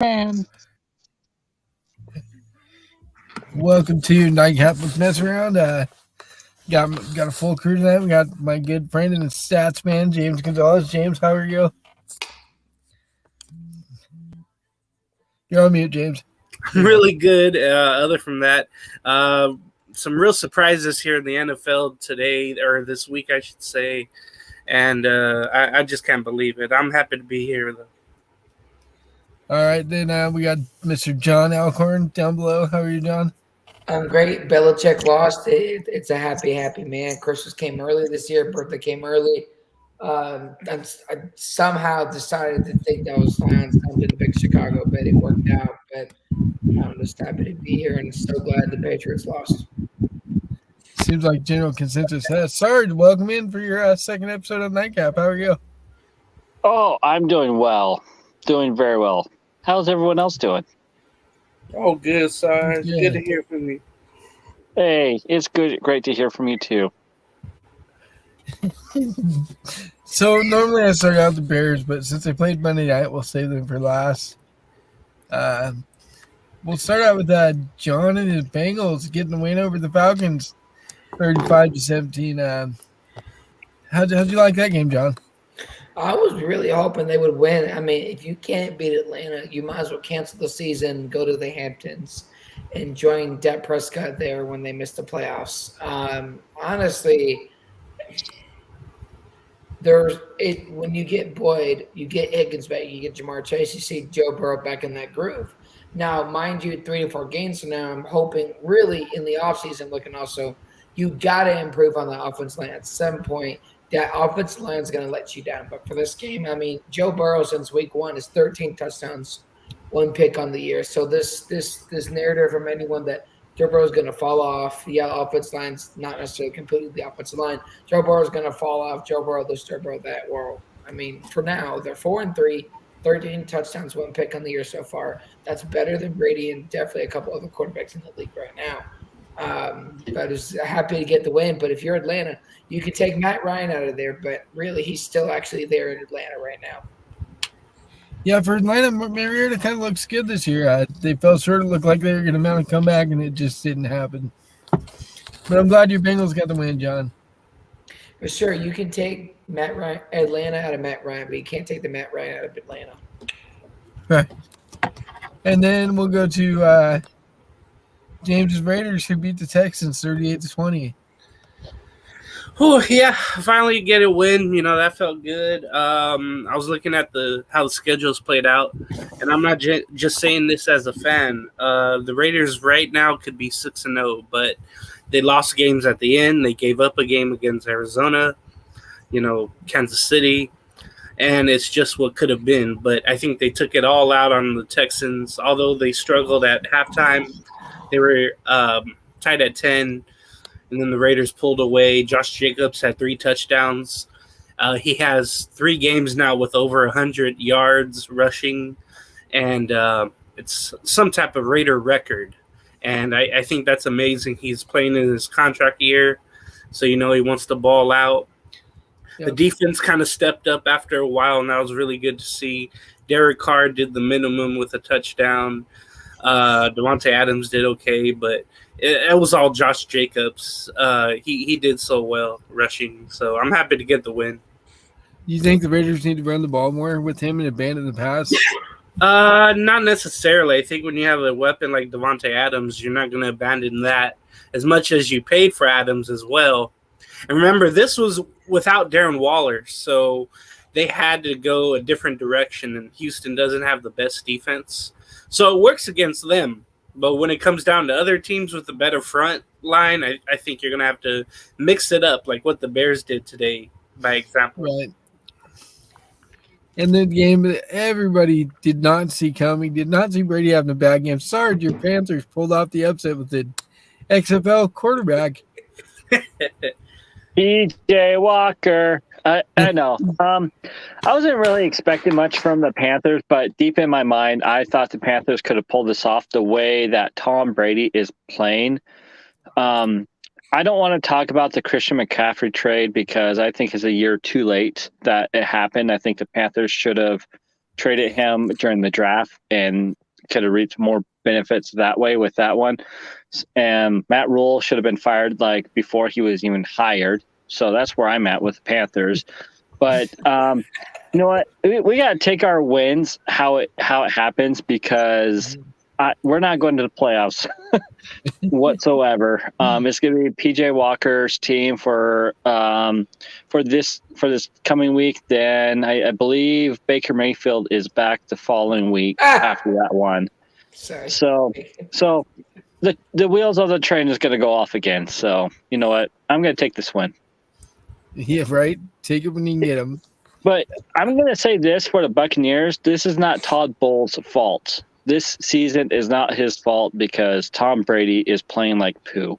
Man. Welcome to Nightcap with Messaround. Got a full crew tonight. We got my good friend and stats man, James Gonzalez. James, how are you? You're on mute, James. Really good. Other from that, some real surprises here in the NFL today, or this week, I should say. And I just can't believe it. I'm happy to be here, though. All right, then we got Mr. John Alcorn down below. How are you, John? I'm great. Belichick lost. It's a happy man. Christmas came early this year. Birthday came early. I somehow decided to think that was fine. I'm in the big Chicago bet. It worked out, but I'm just happy to be here and so glad the Patriots lost. Seems like general consensus. Sarge, welcome in for your second episode of Nightcap. How are you? Oh, I'm doing well. Doing very well. How's everyone else doing? Oh, good, Sarge. Yeah. Good to hear from you. Hey, it's great to hear from you too. So normally I start out the Bears, but since they played Monday night, we'll save them for last. We'll start out with John and his Bengals getting the win over the Falcons, 35-17. How'd you like that game, John? I was really hoping they would win. I mean, if you can't beat Atlanta, you might as well cancel the season, go to the Hamptons, and join Dak Prescott there when they miss the playoffs. Honestly, when you get Boyd, you get Higgins back, you get Jamar Chase, you see Joe Burrow back in that groove. Now, mind you, 3 to 4 games from now, I'm hoping really in the offseason looking also, you got to improve on the offense line at some point. That offensive line is going to let you down. But for this game, I mean, Joe Burrow since week 1 is 13 touchdowns, 1 pick on the year. So this narrative from anyone that Joe Burrow is going to fall off, offensive line's not necessarily completely the offensive line. Joe Burrow is going to fall off. Joe Burrow this, Joe Burrow that. Well, I mean, for now, they're 4-3, 13 touchdowns, 1 pick on the year so far. That's better than Brady and definitely a couple other quarterbacks in the league right now. But I was happy to get the win. But if you're Atlanta, you could take Matt Ryan out of there, but really he's still actually there in Atlanta right now. Yeah, for Atlanta, Mariota kind of looks good this year. They felt sort of looked like they were going to mount a comeback, and it just didn't happen. But I'm glad your Bengals got the win, John. For sure, you can take Atlanta out of Matt Ryan, but you can't take the Matt Ryan out of Atlanta. Right. And then we'll go to James's Raiders, who beat the Texans 38-20. Oh, yeah, finally get a win. You know, that felt good. I was looking at how the schedule's played out, and I'm not just saying this as a fan. The Raiders right now could be 6-0, but they lost games at the end. They gave up a game against Arizona, Kansas City, and it's just what could have been. But I think they took it all out on the Texans, although they struggled at halftime. They were tied at 10. And then the Raiders pulled away. Josh Jacobs had 3 touchdowns. He has 3 games now with over 100 yards rushing. And it's some type of Raider record. And I think that's amazing. He's playing in his contract year. So, he wants to ball out. Yep. The defense kind of stepped up after a while, and that was really good to see. Derek Carr did the minimum with a touchdown. Devontae Adams did okay, but it was all Josh Jacobs. He did so well rushing, so I'm happy to get the win. You think the Raiders need to run the ball more with him and abandon the pass? Not necessarily. I think when you have a weapon like Devontae Adams, you're not going to abandon that as much as you paid for Adams as well. And remember, this was without Darren Waller, so they had to go a different direction, and Houston doesn't have the best defense. So it works against them. But when it comes down to other teams with a better front line, I think you're going to have to mix it up like what the Bears did today, by example. Right. And the game that everybody did not see coming, did not see Brady having a bad game. Sarge, your Panthers pulled off the upset with the XFL quarterback. PJ Walker. I know. I wasn't really expecting much from the Panthers, but deep in my mind, I thought the Panthers could have pulled this off the way that Tom Brady is playing. I don't want to talk about the Christian McCaffrey trade because I think it's a year too late that it happened. I think the Panthers should have traded him during the draft and could have reaped more benefits that way with that one. And Matt Rule should have been fired like before he was even hired. So that's where I'm at with the Panthers. But you know what? We got to take our wins how it happens, because we're not going to the playoffs whatsoever. It's going to be PJ Walker's team for this coming week. Then I believe Baker Mayfield is back the following week after that one. Sorry. So the wheels of the train is going to go off again. So you know what? I'm going to take this win. Yeah, right. Take it when you can get them. But I'm going to say this for the Buccaneers. This is not Todd Bowles' fault. This season is not his fault because Tom Brady is playing like poo.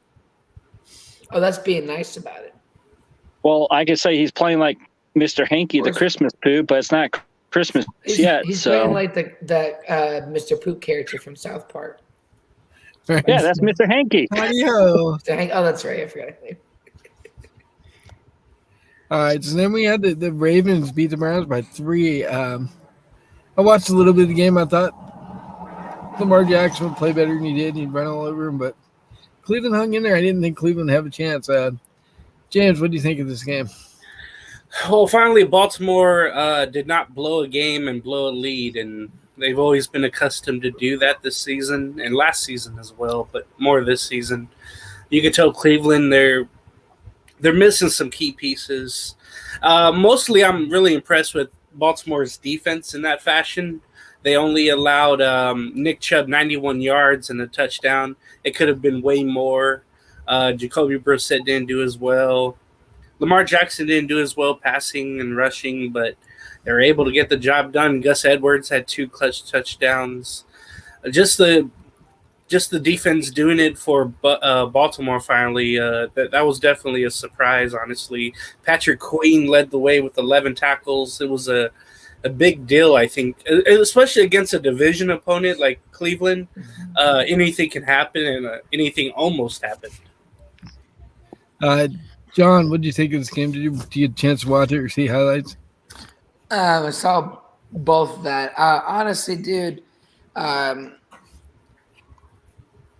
Oh, that's being nice about it. Well, I could say he's playing like Mr. Hanky, the Christmas poo, but it's not Christmas yet. He's so playing like that Mr. Poop character from South Park. Right. yeah, that's Mr. Hanky. Howdy-ho. Oh, that's right. I forgot his name. All right, so then we had the Ravens beat the Browns by 3. I watched a little bit of the game. I thought Lamar Jackson would play better than he did. He'd run all over him, but Cleveland hung in there. I didn't think Cleveland would have a chance. James, what do you think of this game? Well, finally, Baltimore did not blow a game and blow a lead, and they've always been accustomed to do that this season and last season as well, but more this season. You can tell Cleveland they're missing some key pieces. Mostly, I'm really impressed with Baltimore's defense in that fashion. They only allowed Nick Chubb 91 yards and a touchdown. It could have been way more. Jacoby Brissett didn't do as well. Lamar Jackson didn't do as well passing and rushing, but they were able to get the job done. Gus Edwards had 2 clutch touchdowns. Just the defense doing it for Baltimore finally. That was definitely a surprise, honestly. Patrick Queen led the way with 11 tackles. It was a big deal, I think, especially against a division opponent like Cleveland. Anything can happen, and anything almost happened. John, what did you think of this game? Did you get a chance to watch it or see highlights? I saw both of that. Honestly, dude, the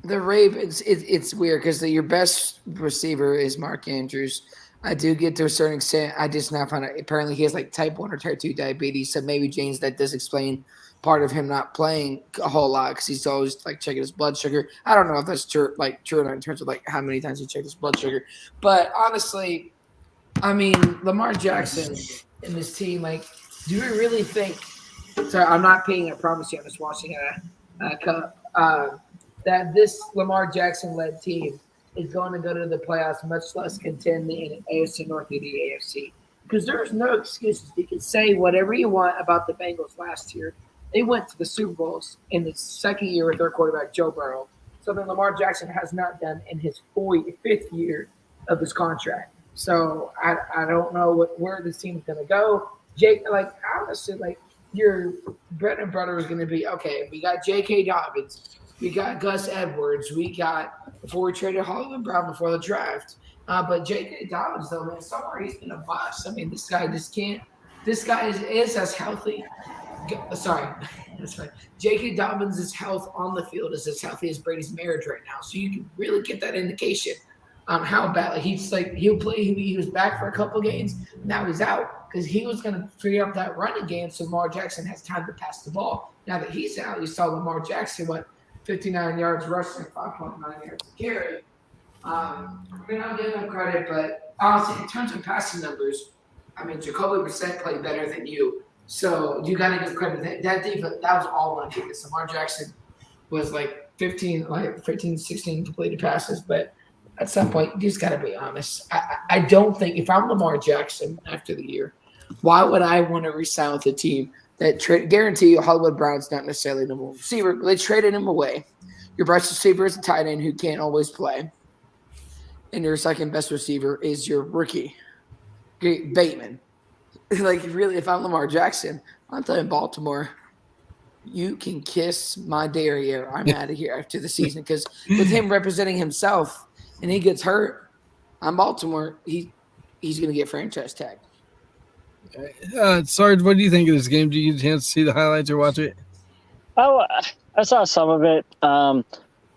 Ravens, it's weird because your best receiver is Mark Andrews. I do get to a certain extent. I just now found out apparently he has like type 1 or type 2 diabetes. So maybe, James, that does explain part of him not playing a whole lot because he's always like checking his blood sugar. I don't know if that's true or not in terms of like how many times he checked his blood sugar. But honestly, I mean, Lamar Jackson and this team, like, do we really think – sorry, I'm not paying a promise you. I'm just watching a cup. That this Lamar Jackson-led team is going to go to the playoffs, much less contend in AFC North or the AFC. Because there's no excuses. You can say whatever you want about the Bengals last year. They went to the Super Bowls in the second year with their quarterback, Joe Burrow. Something Lamar Jackson has not done in his 5th year of his contract. So I don't know where this team is going to go. Jake, like, honestly, like, your bread and butter is going to be, okay, we got J.K. Dobbins. We got Gus Edwards. We got, before we traded Hollywood Brown before the draft. But J.K. Dobbins, though, man, somewhere he's going to bust. I mean, this guy just can't. This guy is as healthy. Sorry, that's right. J.K. Dobbins' health on the field is as healthy as Brady's marriage right now. So you can really get that indication on how bad. Like, he'll play. He was back for a couple games. Now he's out because he was going to free up that running game so Lamar Jackson has time to pass the ball. Now that he's out, you saw Lamar Jackson, 59 yards rushing, 5.9 yards to carry. I mean, I'll give him credit, but honestly, in terms of passing numbers, I mean, Jacoby Brissett played better than you. So you got to give credit. That defense, that was all one defense. Lamar Jackson was 15, 16 completed passes. But at some point, you just got to be honest. I don't think, if I'm Lamar Jackson after the year, why would I want to re-sign with a team that guarantee you Hollywood Brown's not necessarily the number one receiver, but they traded him away. Your best receiver is a tight end who can't always play. And your second best receiver is your rookie, Bateman. Like, really, if I'm Lamar Jackson, I'm telling Baltimore, you can kiss my derriere. I'm out of here after the season. Because with him representing himself and he gets hurt, I'm Baltimore, he's going to get franchise tagged. Sarge, what do you think of this game? Did you get a chance to see the highlights or watch it? Oh, I saw some of it. But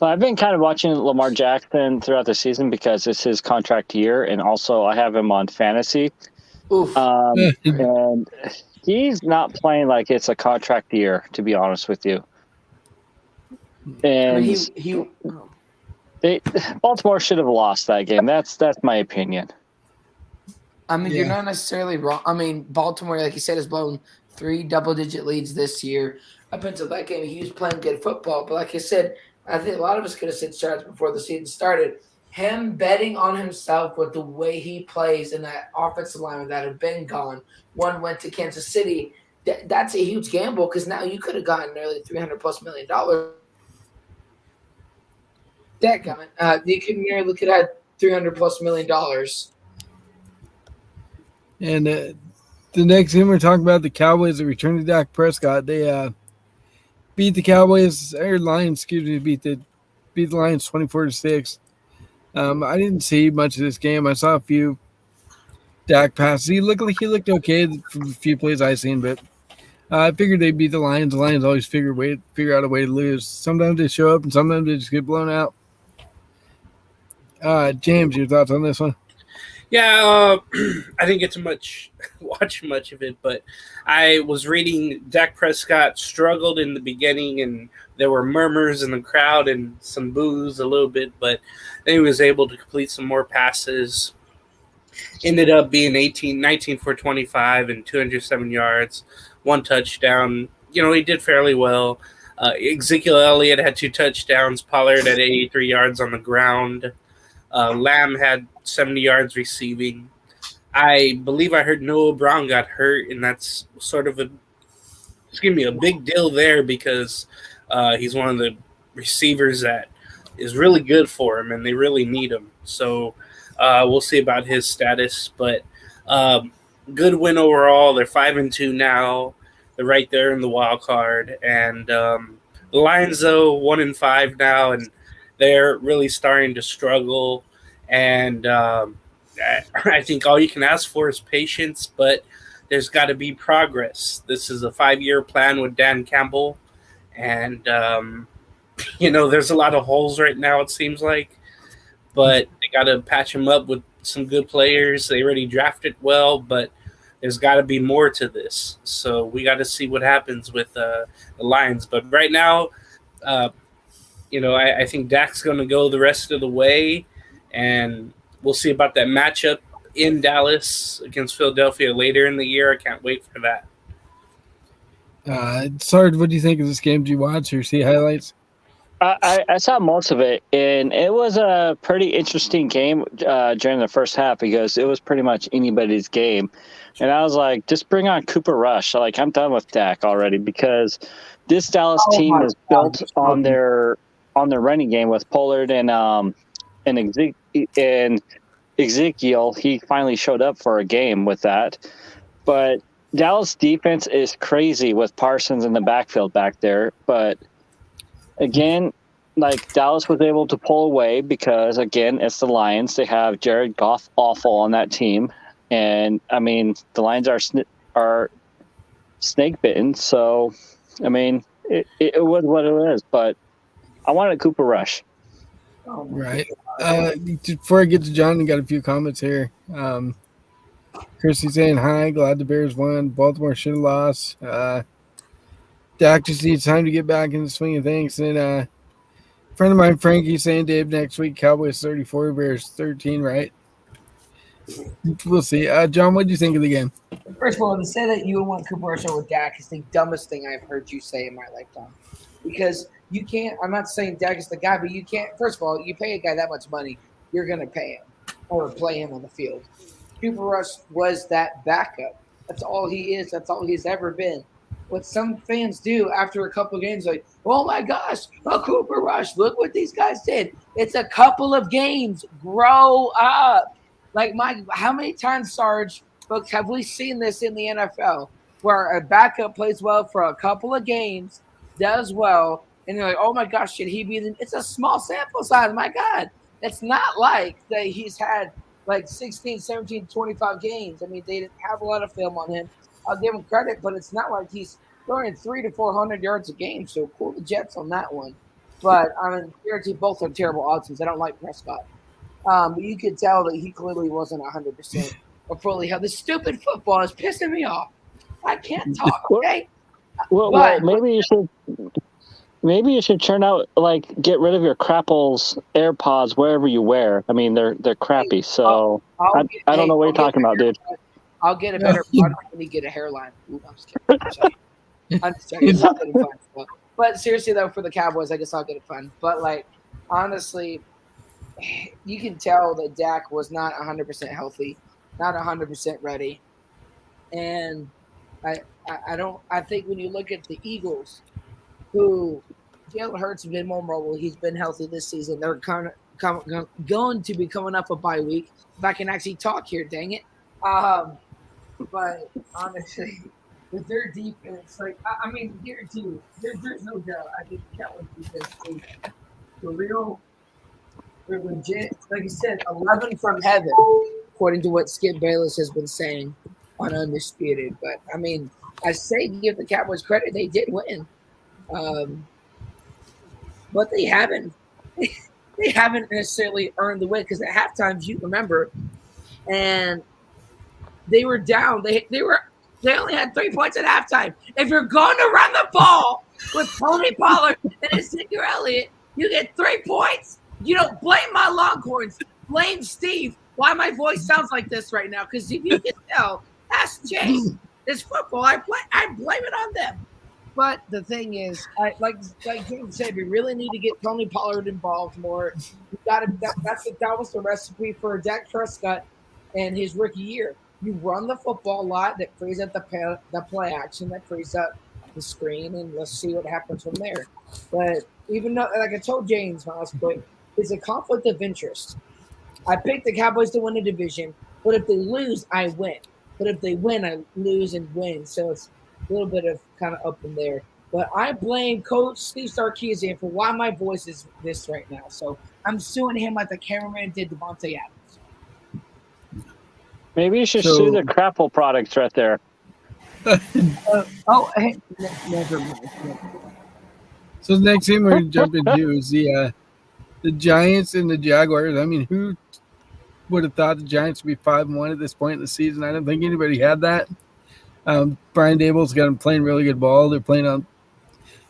I've been kind of watching Lamar Jackson throughout the season because it's his contract year, and also I have him on fantasy. Oof. And he's not playing like it's a contract year, to be honest with you. And Baltimore should have lost that game. That's my opinion. You're not necessarily wrong. Baltimore, like you said, has blown 3 double-digit leads this year. Up until that game, he was playing good football. But like I said, I think a lot of us could have said shots before the season started. Him betting on himself with the way he plays in that offensive line that had been gone. One went to Kansas City. That's a huge gamble because now you could have gotten nearly $300+ million. That guy, you could have had $300+ million. And the next game we're talking about, the Cowboys that returned to Dak Prescott. They beat the Cowboys, or Lions, excuse me, beat the Lions 24-6. I didn't see much of this game. I saw a few Dak passes. He looked okay from the few plays I seen, but I figured they'd beat the Lions. The Lions always figure out a way to lose. Sometimes they show up, and sometimes they just get blown out. James, your thoughts on this one? Yeah, I didn't get to watch much of it, but I was reading Dak Prescott struggled in the beginning, and there were murmurs in the crowd and some boos a little bit, but then he was able to complete some more passes. Ended up being 19 for 25 and 207 yards, 1 touchdown. He did fairly well. Ezekiel Elliott had 2 touchdowns. Pollard had 83 yards on the ground. Lamb had 70 yards receiving. I believe I heard Noah Brown got hurt, and that's sort of a big deal there because he's one of the receivers that is really good for him, and they really need him. So we'll see about his status, but good win overall. They're 5-2 now. They're right there in the wild card, and the Lions though 1-5 now, and they're really starting to struggle. And I think all you can ask for is patience, but there's got to be progress. This is a 5-year plan with Dan Campbell, and there's a lot of holes right now. It seems like. But they got to patch them up with some good players. They already drafted well, but there's got to be more to this. So we got to see what happens with the Lions. But right now, I think Dak's going to go the rest of the way, and we'll see about that matchup in Dallas against Philadelphia later in the year. I can't wait for that. Sarge, what do you think of this game? Did you watch or see highlights? I saw most of it, and it was a pretty interesting game during the first half because it was pretty much anybody's game. And I was like, just bring on Cooper Rush. Like, I'm done with Dak already because this Dallas team is built on their running game with Pollard and Ezekiel. He finally showed up for a game with that. But Dallas defense is crazy with Parsons in the backfield back there. But again, like Dallas was able to pull away because, again, it's the Lions. They have Jared Goff awful on that team. And, the Lions are snake bitten. So, it was what it was. But I wanted Cooper Rush. Right. Before I get to John, I got a few comments here. Christy saying, hi, glad the Bears won. Baltimore should have lost. Dak just needs time to get back in the swing of things. And a friend of mine, Frankie, saying, Dave, next week, Cowboys 34, Bears 13, right? We'll see. John, what do you think of the game? First of all, to say that you would want Cooper Rush over Dak is the dumbest thing I've heard you say in my lifetime. Because you can't – I'm not saying Dak is the guy, but you can't – first of all, you pay a guy that much money, you're going to pay him or play him on the field. Cooper Rush was that backup. That's all he is. That's all he's ever been. What some fans do after a couple of games, like, oh my gosh, Cooper Rush, look what these guys did. It's a couple of games. Grow up. Like, how many times, Sarge, folks, have we seen this in the NFL where a backup plays well for a couple of games, does well, and they're like, oh my gosh, should he be – it's a small sample size. My God. It's not like that he's had – like 16, 17, 25 games. I mean, they didn't have a lot of film on him. I'll give him credit, but it's not like he's throwing 300 to 400 yards a game. So cool the Jets on that one. But I mean, guarantee both are terrible options. I don't like Prescott. But you could tell that he clearly wasn't 100% or fully healthy. This stupid football is pissing me off. I can't talk, okay? Well, maybe you should turn out get rid of your Crapples AirPods wherever you wear. I mean, they're crappy. So I don't know what you're talking about, dude. I'll get a better product when you get a hairline. Ooh, I'm just kidding. I'm just kidding. It's not getting fun. But seriously though, for the Cowboys, I guess I'll get it fun. But honestly, you can tell that Dak was not 100% healthy, not 100% ready, and I think when you look at the Eagles, who Jalen Hurts has been more mobile, he's been healthy this season. They're going to be coming up a bye week. If I can actually talk here, dang it. But honestly, with their defense, I mean, here too, there's no doubt. I think the Cowboys defense is for real. They're legit. Like I said, 11 from heaven, according to what Skip Bayless has been saying on Undisputed. But I mean, I say give the Cowboys credit; they did win, but they haven't. They haven't necessarily earned the win because at halftime, if you remember, and they were down. They only had 3 points at halftime. If you're going to run the ball with Tony Pollard and Ezekiel Elliott, you get 3 points. You don't blame my Longhorns. Blame Steve. Why my voice sounds like this right now? Because if you can tell, that's Jay. It's football. I blame it on them. But the thing is, like James said, we really need to get Tony Pollard involved more. We got to. That was the recipe for Dak Prescott and his rookie year. You run the football a lot. That frees up the play action. That frees up the screen, and let's see what happens from there. But even though, like I told James last week, it's a conflict of interest. I picked the Cowboys to win the division, but if they lose, I win. But if they win, I lose and win. So it's a little bit of kind of up in there. But I blame Coach Steve Sarkisian for why my voice is this right now. So I'm suing him like the cameraman did Devontae Adams. Maybe you should sue the Crapple products right there. Hey, never mind. So the next game we're going to jump into is the Giants and the Jaguars. I mean, who would have thought the Giants would be 5-1 at this point in the season? I don't think anybody had that. Brian Dable's got them playing really good ball. They're playing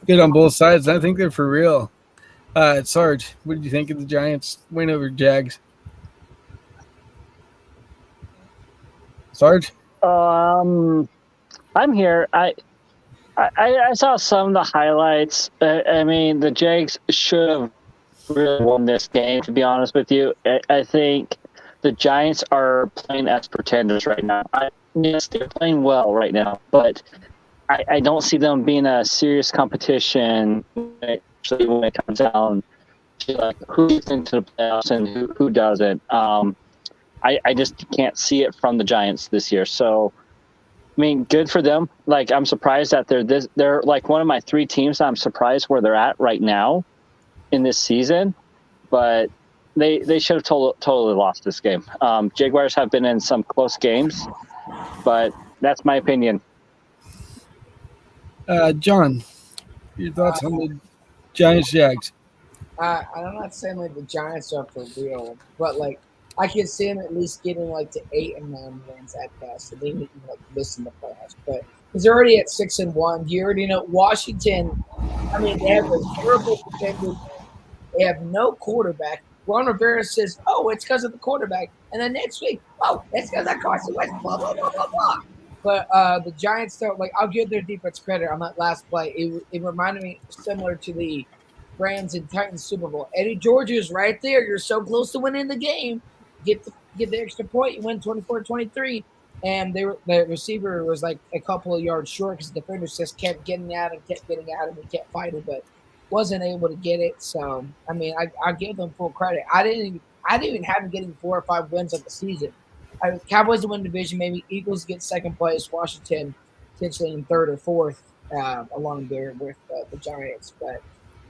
good on both sides. I think they're for real. Sarge, what did you think of the Giants win over Jags? Sarge? I'm here. I saw some of the highlights. I mean, the Jags should have really won this game, to be honest with you. I think the Giants are playing as pretenders right now. Yes, they're playing well right now, but I don't see them being a serious competition actually when it comes down to who gets into the playoffs and who doesn't. I just can't see it from the Giants this year. So, I mean, good for them. I'm surprised that they're one of my 3 teams. I'm surprised where they're at right now in this season, but they should have totally lost this game. Jaguars have been in some close games, but that's my opinion. John, your thoughts on the Giants-Jags? I'm not saying the Giants are for real, but I can see them at least getting to 8 and 9 wins at best, and they need to miss in the playoffs. But he's already at 6-1. You already know Washington. I mean, they have a terrible defensive. They have no quarterback. Ron Rivera says, "Oh, it's because of the quarterback," and then next week, "Oh, it's because of Carson Wentz." Blah blah blah blah blah. But the Giants don't I'll give their defense credit on that last play. It reminded me similar to the Rams and Titans Super Bowl. Eddie Georgia's right there. You're so close to winning the game. Get the extra point. You win 24-23. And the receiver was a couple of yards short because the defenders just kept getting at him, and kept fighting, but wasn't able to get it. So I mean, I give them full credit. I didn't even have them getting 4 or 5 wins of the season. Cowboys to win the division, maybe Eagles get second place, Washington potentially in 3rd or 4th along there with the Giants. But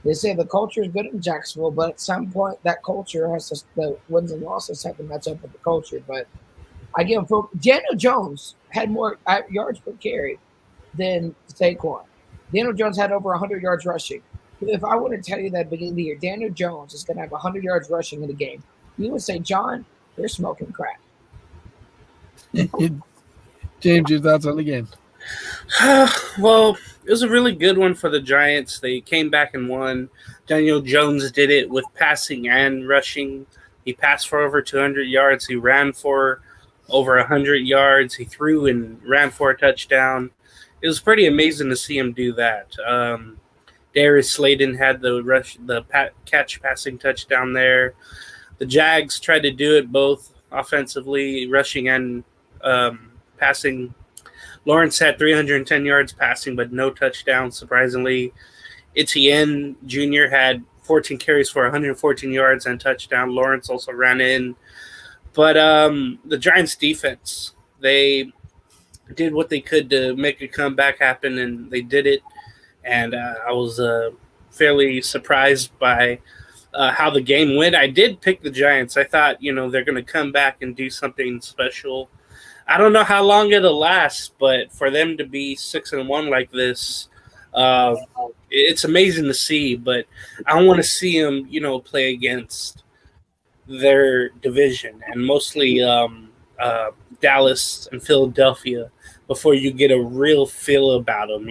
They say the culture is good in Jacksonville, but at some point that culture has to, the wins and losses have to match up with the culture. But I give him Daniel Jones had more yards per carry than Saquon. Daniel Jones had over 100 yards rushing. If I were to tell you that at the beginning of the year, Daniel Jones is going to have 100 yards rushing in the game, you would say, John, you're smoking crack. James, your thoughts on the game? Well, it was a really good one for the Giants. They came back and won. Daniel Jones did it with passing and rushing. He passed for over 200 yards. He ran for over 100 yards. He threw and ran for a touchdown. It was pretty amazing to see him do that. Darius Slayton had the catch passing touchdown there. The Jags tried to do it both offensively, rushing and passing. Lawrence had 310 yards passing, but no touchdowns, surprisingly. Etienne Jr. had 14 carries for 114 yards and touchdown. Lawrence also ran in. But the Giants' defense, they did what they could to make a comeback happen, and they did it. And I was fairly surprised by how the game went. I did pick the Giants. I thought, they're going to come back and do something special. I don't know how long it'll last, but for them to be 6-1 like this, it's amazing to see. But I want to see them, play against their division and mostly Dallas and Philadelphia before you get a real feel about them,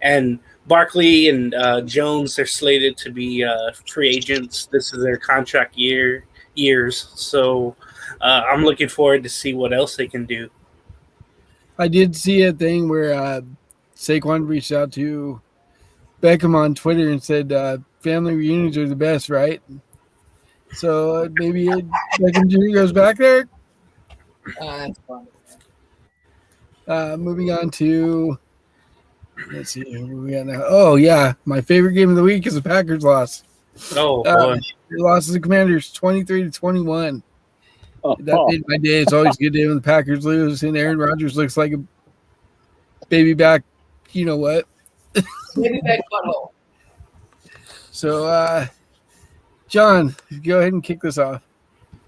And Barkley and Jones, they're slated to be free agents. This is their contract years, so. I'm looking forward to see what else they can do. I did see a thing where Saquon reached out to Beckham on Twitter and said family reunions are the best, right? So maybe Beckham Jr. goes back there. That's funny. Moving on to, let's see, who we got now. Oh, yeah. My favorite game of the week is the Packers loss. Oh, boy. They lost to the Commanders 23-21. That made my day. It's always a good day when the Packers lose, and Aaron Rodgers looks like a baby back, you know what? Baby back butthole. So, John, go ahead and kick this off.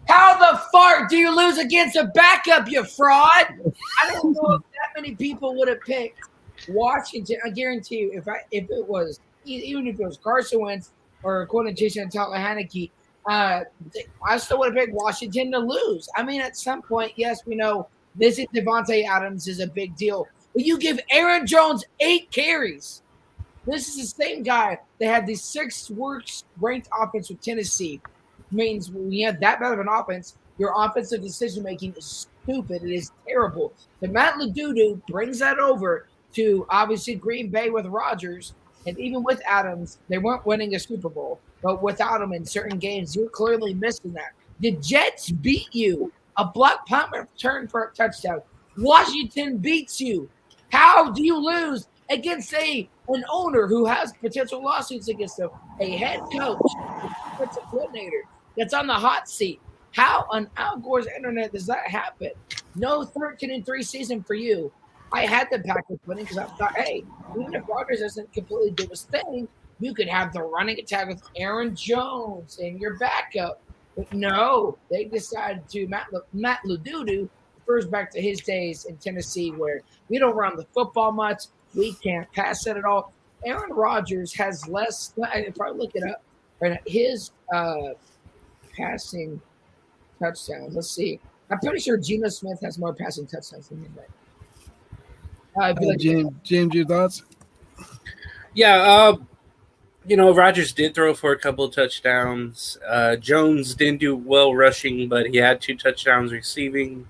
How the fuck do you lose against a backup, you fraud? I don't know if that many people would have picked Washington. I guarantee you, if it was Carson Wentz or according to Jason Heineke, I still would have picked Washington to lose. I mean, at some point, yes, we know this is Devontae Adams is a big deal. But you give Aaron Jones 8 carries. This is the same guy that had the 6th worst ranked offense with Tennessee. Means when you have that bad of an offense, your offensive decision-making is stupid. It is terrible. The Matt LaDudu brings that over to, obviously, Green Bay with Rodgers. And even with Adams, they weren't winning a Super Bowl. But without him in certain games, you're clearly missing that. The Jets beat you. A block punt return for a touchdown. Washington beats you. How do you lose against an owner who has potential lawsuits against him, a head coach, a coordinator that's on the hot seat? How on Al Gore's internet does that happen? No 13-3 season for you. I had the Packers winning because I thought, hey, even if Rodgers doesn't completely do his thing, you could have the running attack with Aaron Jones and your backup. But no, they decided to Matt LaDudu refers back to his days in Tennessee where we don't run the football much. We can't pass it at all. Aaron Rodgers has less, if I look it up, right, his passing touchdowns. Let's see. I'm pretty sure Geno Smith has more passing touchdowns than him. James, your thoughts? Yeah, Rodgers did throw for a couple of touchdowns. Jones didn't do well rushing, but he had 2 touchdowns receiving.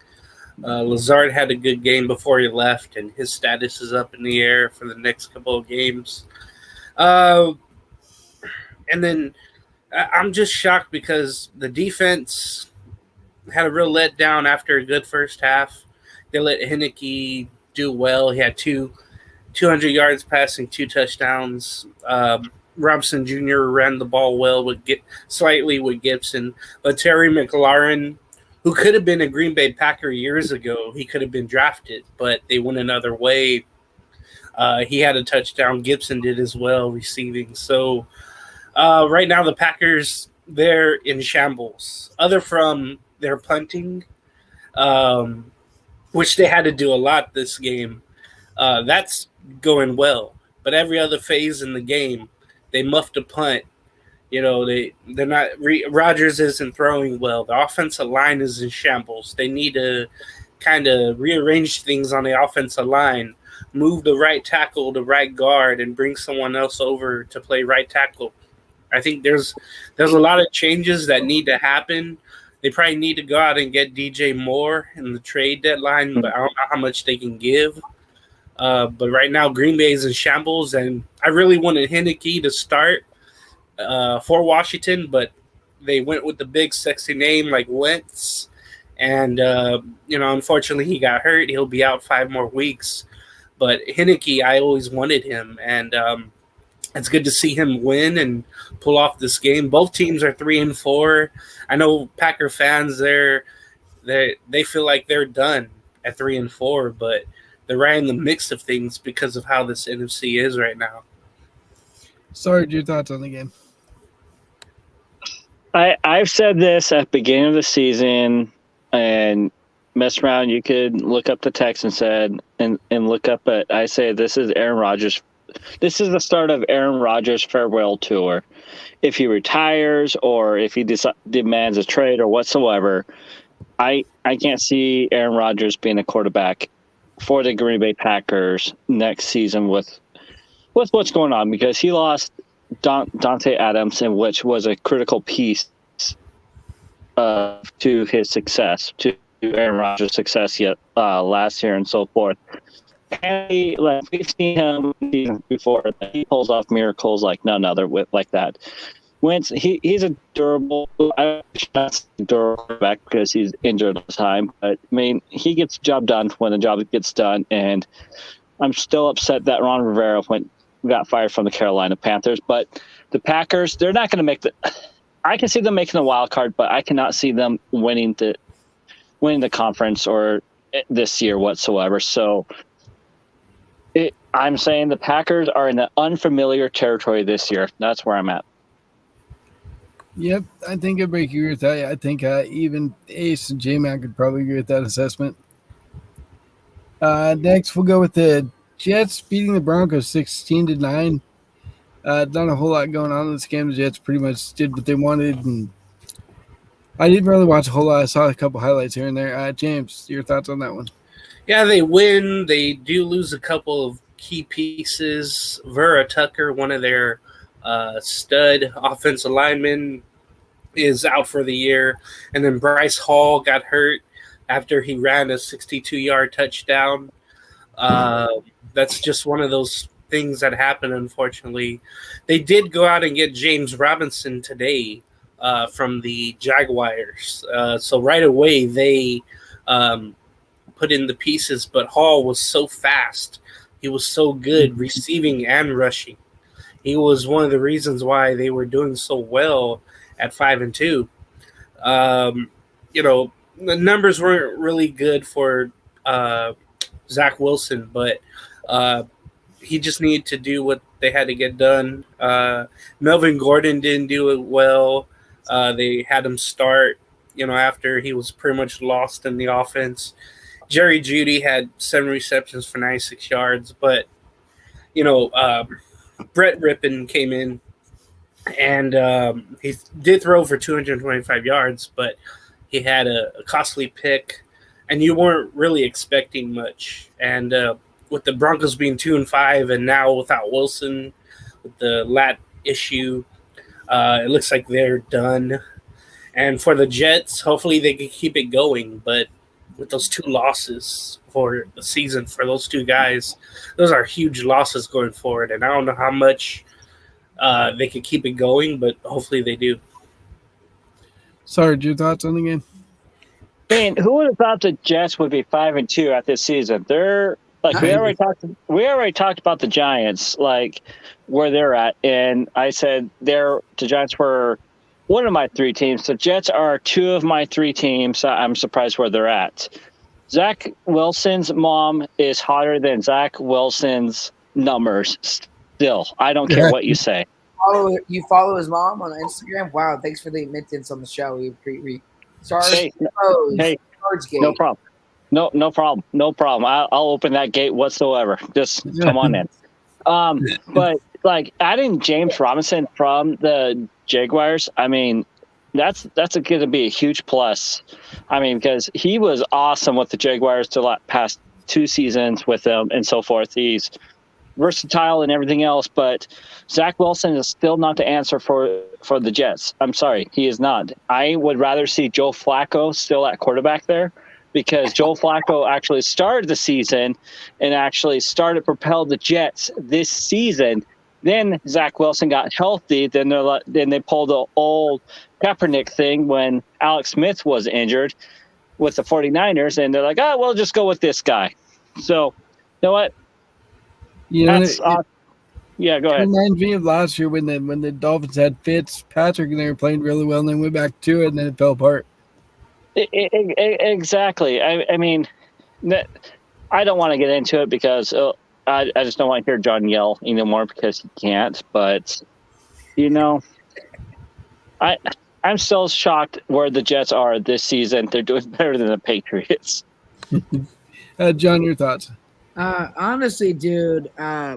Lazard had a good game before he left, and his status is up in the air for the next couple of games. And then I'm just shocked because the defense had a real letdown after a good first half. They let Heineke do well. He had 200 yards passing, 2 touchdowns. Robinson Jr. ran the ball well slightly with Gibson. But Terry McLaurin, who could have been a Green Bay Packer years ago, he could have been drafted, but they went another way. He had a touchdown. Gibson did as well, receiving. So Right now, the Packers, they're in shambles. Other from their punting, um, which they had to do a lot this game. That's going well. But every other phase in the game, they muffed a punt. They're not. Rodgers isn't throwing well. The offensive line is in shambles. They need to kind of rearrange things on the offensive line, move the right tackle to right guard, and bring someone else over to play right tackle. I think there's a lot of changes that need to happen. They probably need to go out and get DJ Moore in the trade deadline, but I don't know how much they can give. But right now, Green Bay is in shambles, and I really wanted Heineke to start for Washington, but they went with the big, sexy name like Wentz. And, unfortunately, he got hurt. He'll be out 5 more weeks. But Heineke, I always wanted him, and it's good to see him win and pull off this game. Both teams are 3-4. I know Packer fans, they feel like they're done at 3-4, but they're right in the mix of things because of how this NFC is right now. Sorry, your thoughts on the game? I've said this at the beginning of the season, and Messaround, you could look up the text and look up it. I say this is Aaron Rodgers. This is the start of Aaron Rodgers' farewell tour. If he retires or if he demands a trade or whatsoever, I can't see Aaron Rodgers being a quarterback for the Green Bay Packers next season with what's going on, because he lost Dante Adams, which was a critical piece to his success, to Aaron Rodgers' success last year and so forth. And we've seen him before. He pulls off miracles like none other like that. Wentz, he's a durable quarterback because he's injured all the time. But I mean, he gets the job done when the job gets done. And I'm still upset that Ron Rivera got fired from the Carolina Panthers. But the Packers, they're not going to make the. I can see them making a wild card, but I cannot see them winning the conference or this year whatsoever. So. I'm saying the Packers are in an unfamiliar territory this year. That's where I'm at. Yep, I think everybody agree with that. I think even Ace and J-Man could probably agree with that assessment. Next, we'll go with the Jets beating the Broncos 16-9. Not a whole lot going on in this game. The Jets pretty much did what they wanted, and I didn't really watch a whole lot. I saw a couple highlights here and there. James, your thoughts on that one? Yeah, they win. They do lose a couple of key pieces. Vera Tucker, one of their stud offensive linemen, is out for the year. And then Bryce Hall got hurt after he ran a 62-yard touchdown. That's just one of those things that happen, unfortunately. They did go out and get James Robinson today from the Jaguars. So right away they put in the pieces, but Hall was so fast. He was so good receiving and rushing. He was one of the reasons why they were doing so well at 5-2. The numbers weren't really good for Zach Wilson, but he just needed to do what they had to get done. Melvin Gordon didn't do it well. They had him start, after he was pretty much lost in the offense. Jerry Jeudy had 7 receptions for 96 yards, but, Brett Rippon came in and he did throw for 225 yards, but he had a costly pick, and you weren't really expecting much. And with the Broncos being 2-5 and now without Wilson, with the lat issue, it looks like they're done. And for the Jets, hopefully they can keep it going, but with those 2 losses for the season for those 2 guys, those are huge losses going forward. And I don't know how much they could keep it going, but hopefully they do. Sorry, your thoughts on the game? Man, who would have thought the Jets would be 5-2 at this season? They're like we already talked about the Giants, like where they're at, and I said the Giants were one of my 3 teams. The Jets are 2 of my 3 teams. So I'm surprised where they're at. Zach Wilson's mom is hotter than Zach Wilson's numbers. Still, I don't care what you say. follow his mom on Instagram? Wow, thanks for the admittance on the show. We sorry. Hey, no problem. No problem. No problem. I'll open that gate whatsoever. Just come on in. But like adding James Robinson from the Jaguars, I mean, that's going to be a huge plus. I mean, because he was awesome with the Jaguars the past 2 seasons with them and so forth. He's versatile and everything else, but Zach Wilson is still not the answer for the Jets. I'm sorry, he is not. I would rather see Joe Flacco still at quarterback there, because Joe Flacco actually started the season and actually propelled the Jets this season. Then Zach Wilson got healthy. Then they pulled the old Kaepernick thing when Alex Smith was injured with the 49ers, and they're like, oh, well, just go with this guy. So, you know what? Yeah, go ahead. It reminds me of last year when the Dolphins had Fitzpatrick and they were playing really well, and then went back to it, and then it fell apart. Exactly. I mean, I don't want to get into it because I just don't want to hear John yell anymore because he can't. But I'm still shocked where the Jets are this season. They're doing better than the Patriots. John, your thoughts? Honestly, dude,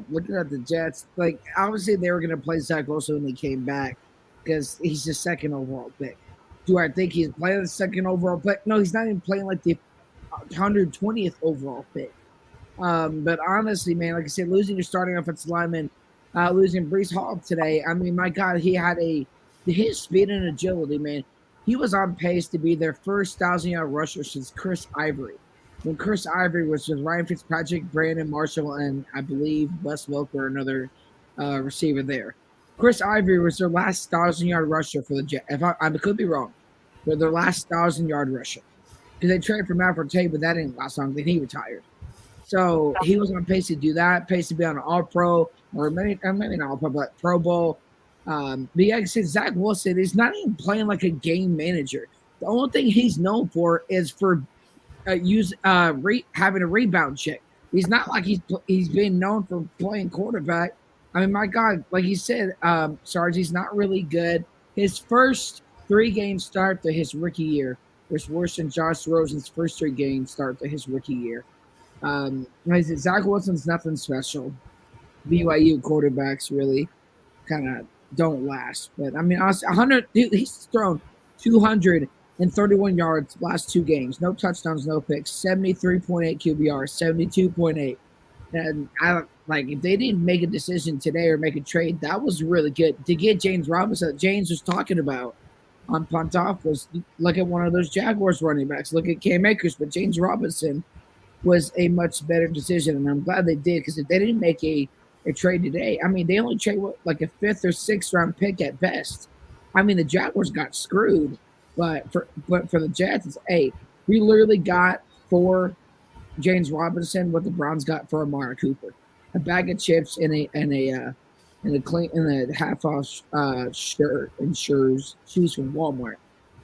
looking at the Jets, like obviously they were going to play Zach Wilson when he came back because he's the second overall pick. Do I think he's playing the second overall pick? No, he's not even playing like the 120th overall pick. But honestly, man, like I said, losing your starting offensive lineman, losing Breece Hall today. I mean, my God, he had his speed and agility, man. He was on pace to be their first 1,000-yard rusher since Chris Ivory. When Chris Ivory was with Ryan Fitzpatrick, Brandon Marshall, and I believe Wes Welker, another receiver there. Chris Ivory was their last 1,000-yard rusher for the Jets. I could be wrong, but their last 1,000-yard rusher. Because they traded for Matt Forte, but that didn't last long. Then he retired. So he was on pace to do that, pace to be on an All-Pro, or maybe not All-Pro, but Pro Bowl. But yeah, like I said, Zach Wilson is not even playing like a game manager. The only thing he's known for is for having a rebound check. He's not like he's been known for playing quarterback. I mean, my God, like he said, Sarge, he's not really good. His first 3-game start to his rookie year was worse than Josh Rosen's first 3-game start to his rookie year. Zach Wilson's nothing special. BYU quarterbacks really kind of don't last. But I mean, he's thrown 231 yards last 2 games, no touchdowns, no picks, 73.8 QBR, 72.8. And if they didn't make a decision today or make a trade, that was really good to get James Robinson. That James was talking about on Punt Off was look at one of those Jaguars running backs, look at Cam Akers, but James Robinson was a much better decision, and I'm glad they did, because if they didn't make a trade today, I mean, they only trade like a 5th or 6th round pick at best. I mean, the Jaguars got screwed, but for the Jets, it's we literally got for James Robinson what the Browns got for Amari Cooper, a bag of chips and a half off shirt and shoes from Walmart.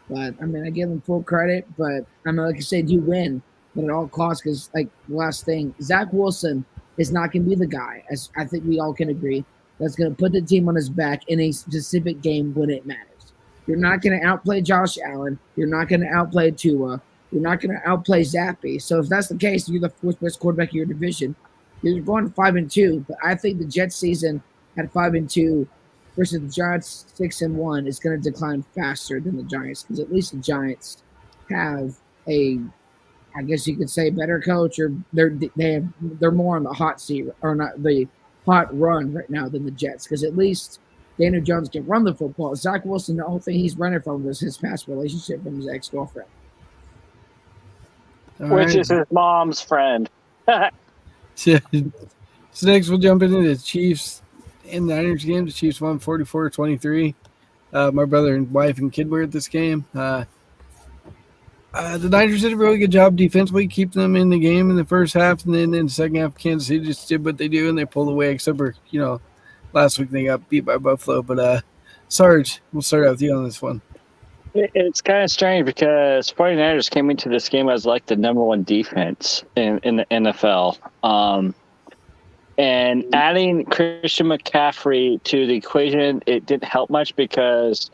But I mean, I give them full credit, but I mean, like I said, you win, but at all costs, because like last thing, Zach Wilson is not going to be the guy, as I think we all can agree, that's going to put the team on his back in a specific game when it matters. You're not going to outplay Josh Allen. You're not going to outplay Tua. You're not going to outplay Zappy. So if that's the case, you're the 4th best quarterback of your division. You're going 5-2, but I think the Jets season at 5-2 versus the Giants 6-1 is going to decline faster than the Giants, because at least the Giants have I guess you could say, better coach, or they're more on the hot seat, or not the hot run right now than the Jets, because at least Daniel Jones can run the football. Zach Wilson, the only thing he's running from was his past relationship from his ex-girlfriend, which is his mom's friend. So next we'll jump into the Chiefs and the Niners game. The Chiefs won 44-23. My brother and wife and kid were at this game. The Niners did a really good job defensively, keeping them in the game in the first half, and then in the second half, Kansas City just did what they do, and they pulled away, except for, last week they got beat by Buffalo. But, Sarge, we'll start out with you on this one. It's kind of strange because 49ers came into this game as like the number 1 defense in the NFL. And adding Christian McCaffrey to the equation, it didn't help much because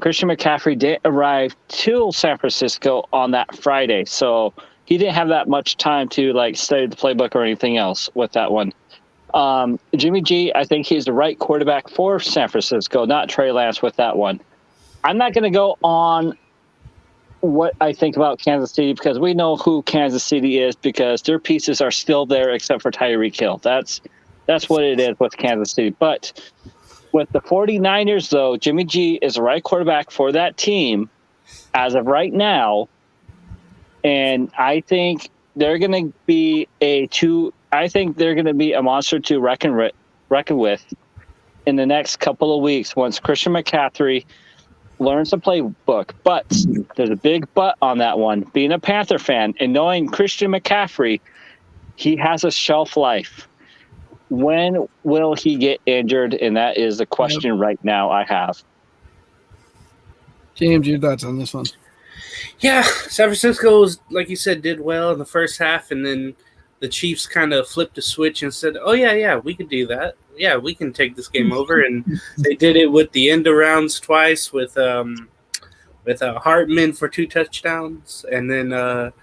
Christian McCaffrey didn't arrive to San Francisco on that Friday. So he didn't have that much time to study the playbook or anything else with that one. Jimmy G, I think he's the right quarterback for San Francisco, not Trey Lance with that one. I'm not going to go on what I think about Kansas City because we know who Kansas City is because their pieces are still there except for Tyreek Hill. That's what it is with Kansas City. But with the 49ers, though, Jimmy G is the right quarterback for that team as of right now. And I think they're going to be a monster to reckon with in the next couple of weeks once Christian McCaffrey learns the playbook. But there's a big but on that one. Being a Panther fan and knowing Christian McCaffrey, he has a shelf life. When will he get injured? And that is the question right now I have. James, your thoughts on this one? Yeah, San Francisco, like you said, did well in the first half, and then the Chiefs kind of flipped a switch and said, oh, yeah, we could do that. Yeah, we can take this game over. And they did it with the end arounds twice with Hartman for 2 touchdowns. And then, it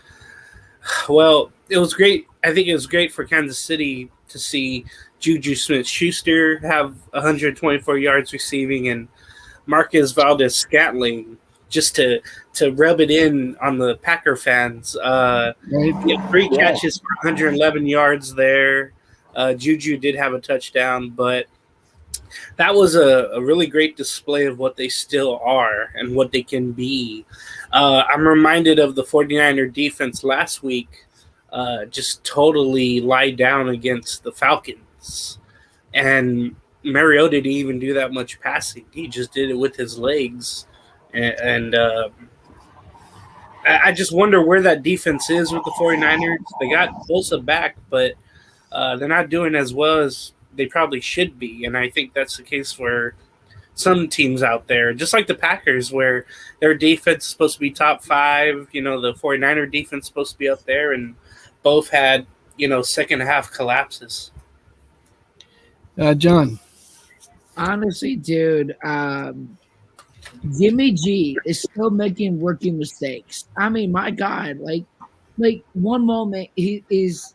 was great. I think it was great for Kansas City to see Juju Smith-Schuster have 124 yards receiving and Marquez Valdez-Scantling just to rub it in on the Packer fans. Right. 3 catches for 111 yards there. Juju did have a touchdown, but that was a really great display of what they still are and what they can be. I'm reminded of the 49er defense last week, just totally lied down against the Falcons. And Mariota didn't even do that much passing. He just did it with his legs. And I just wonder where that defense is with the 49ers. They got Bosa back, but they're not doing as well as they probably should be. And I think that's the case for some teams out there, just like the Packers, where their defense is supposed to be top 5. The 49er defense is supposed to be up there, and both had, second half collapses. John. Honestly, dude, Jimmy G is still making rookie mistakes. I mean, my God, like one moment he's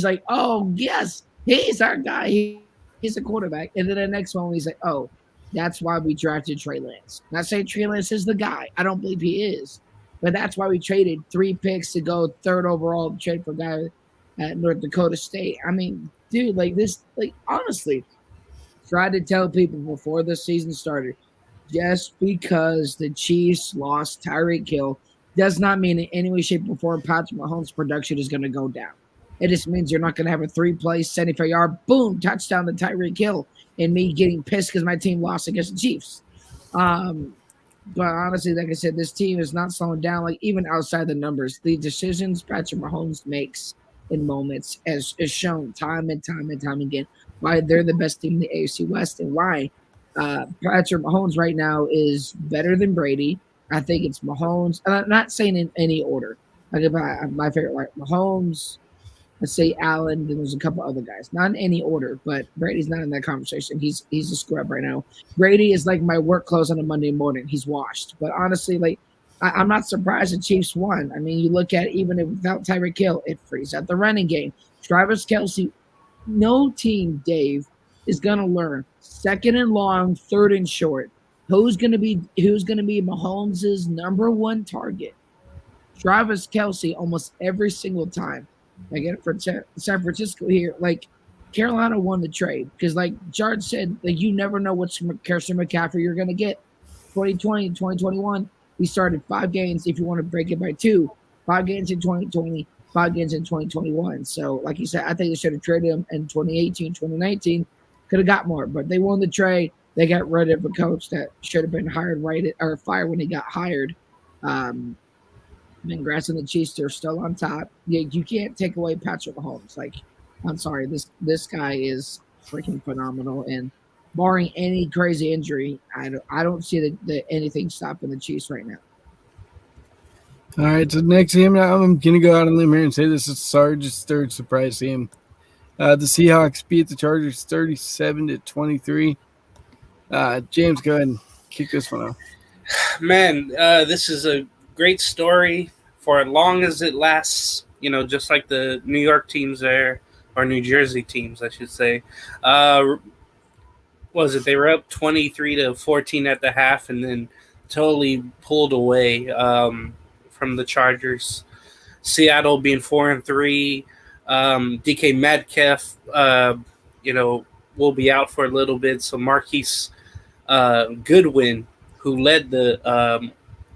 like, oh yes, he's our guy. He's a quarterback, and then the next moment he's like, oh, that's why we drafted Trey Lance. Not saying Trey Lance is the guy. I don't believe he is, but that's why we traded 3 picks to go 3rd overall to trade for a guy at North Dakota State. I mean, dude, honestly, tried to tell people before the season started. Just because the Chiefs lost Tyreek Hill does not mean in any way, shape, or form Patrick Mahomes' production is going to go down. It just means you're not going to have a 3-play, 75-yard, boom, touchdown to Tyreek Hill and me getting pissed because my team lost against the Chiefs. But honestly, like I said, this team is not slowing down. Even outside the numbers, the decisions Patrick Mahomes makes in moments is shown time and time and time again why they're the best team in the AFC West and why Patrick Mahomes right now is better than Brady. I think it's Mahomes. And I'm not saying in any order. My favorite, Mahomes, let's say Allen, then there's a couple other guys. Not in any order, but Brady's not in that conversation. He's a scrub right now. Brady is like my work clothes on a Monday morning. He's washed. But honestly, I'm not surprised the Chiefs won. I mean, you look at even without Tyreek Hill, it frees out the running game. Travis Kelce, no team, Dave, is going to learn 2nd and long, 3rd and short. Who's going to be Mahomes' number 1 target? Travis Kelce almost every single time. Again, for San Francisco here, Carolina won the trade because, like Jared said, you never know which Christian McCaffrey you're going to get. 2020 and 2021, we started 5 games. If you want to break it by 2, 5 games in 2020, 5 games in 2021. So, like you said, I think they should have traded him in 2018, 2019. Could have got more, but they won the trade. They got rid of a coach that should have been fired when he got hired. Congrats on the Chiefs. They're still on top. You can't take away Patrick Mahomes. I'm sorry, this guy is freaking phenomenal. And barring any crazy injury, I don't see anything stopping the Chiefs right now. All right, so next game, I'm going to go out on a limb here and say this is Sarge's third surprise game. The Seahawks beat the Chargers 37-23. James, go ahead and kick this one off. Man, this is a great story for as long as it lasts. Just like the New York teams there, or New Jersey teams, I should say. Was it? They were up 23-14 at the half, and then totally pulled away from the Chargers. Seattle being 4-3. DK Metcalf, will be out for a little bit. So Marquise Goodwin, who led the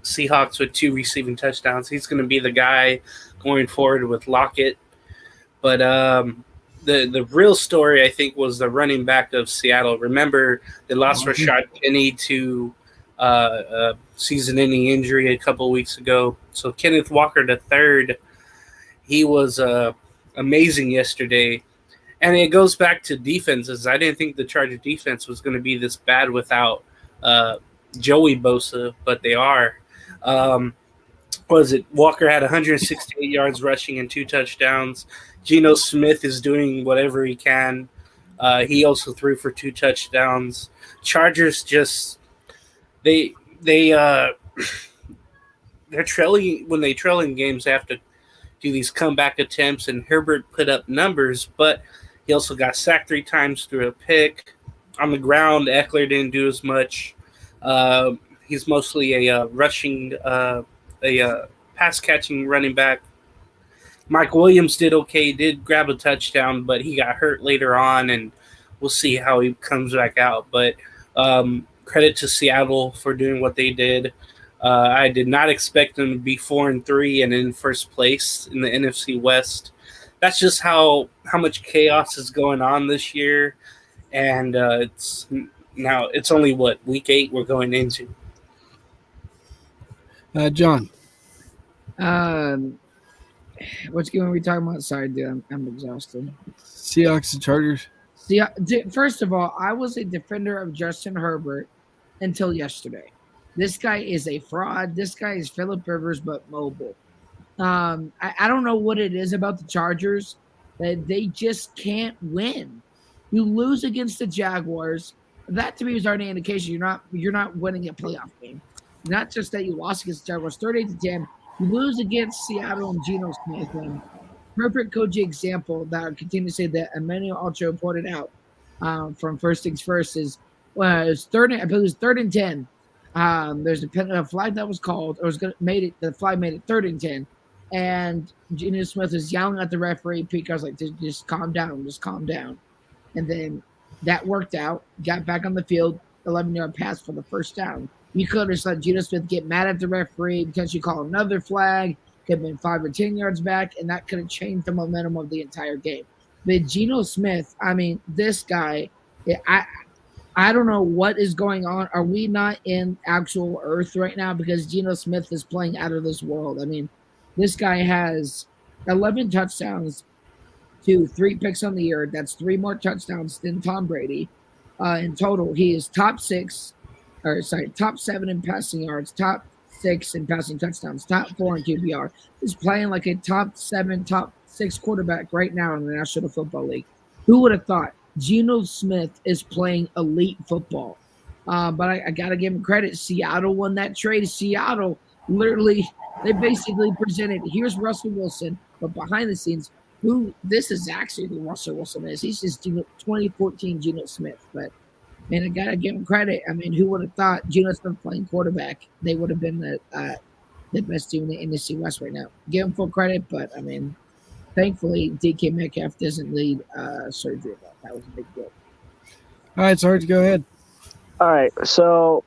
Seahawks with 2 receiving touchdowns, he's going to be the guy going forward with Lockett. But the real story, I think, was the running back of Seattle. Remember, they lost Rashad Penny to season-ending injury a couple of weeks ago. So Kenneth Walker III, he was amazing yesterday. And it goes back to defenses. I didn't think the Charger defense was going to be this bad without Joey Bosa, but they are. Walker had 168 yards rushing and 2 touchdowns. Geno Smith is doing whatever he can. He also threw for 2 touchdowns. Chargers just they're trailing. When they trail in games, they have to do these comeback attempts, and Herbert put up numbers, but he also got sacked 3 times through a pick. On the ground, Eckler didn't do as much. He's mostly a rushing, pass-catching running back. Mike Williams did okay, did grab a touchdown, but he got hurt later on, and we'll see how he comes back out. But credit to Seattle for doing what they did. I did not expect them to be 4-3 and in first place in the NFC West. That's just how much chaos is going on this year, and it's only week 8 we're going into. John. Which game are we talking about? Sorry, dude, I'm exhausted. Seahawks and Chargers. First of all, I was a defender of Justin Herbert until yesterday. This guy is a fraud. This guy is Phillip Rivers, but mobile. I don't know what it is about the Chargers that they just can't win. You lose against the Jaguars. That to me was already an indication you're not winning a playoff game. Not just that you lost against the Jaguars 38-10. You lose against Seattle and Geno Smith. And perfect Koji example that I continue to say that Emmanuel Ocho pointed out from First Things First is it was 3rd and 10. There's a flag that was called, or the flag made it 3rd and 10. And Geno Smith is yelling at the referee. Pete was like, just calm down. And then that worked out, got back on the field, 11-yard pass for the first down. You could have just let Geno Smith get mad at the referee because you call another flag, could have been 5 or 10 yards back, and that could have changed the momentum of the entire game. But Geno Smith, I mean, this guy, I don't know what is going on. Are we not in actual Earth right now? Because Geno Smith is playing out of this world. I mean, this guy has 11 touchdowns to 3 picks on the year. That's 3 more touchdowns than Tom Brady. In total, he is top 7 in passing yards, top 6 in passing touchdowns, top 4 in QBR. He's playing like a top 7, top 6 quarterback right now in the National Football League. Who would have thought Geno Smith is playing elite football? But I got to give him credit. Seattle won that trade. Seattle literally, they basically presented, here's Russell Wilson, but behind the scenes, this is actually who Russell Wilson is. He's just 2014 Geno Smith. But, man, I got to give him credit. I mean, who would have thought Geno Smith playing quarterback? They would have been the best team in the NFC West right now. Give him full credit, but, I mean, thankfully, DK Metcalf doesn't need surgery. That was a big deal. All right, Sarge, go ahead. All right, so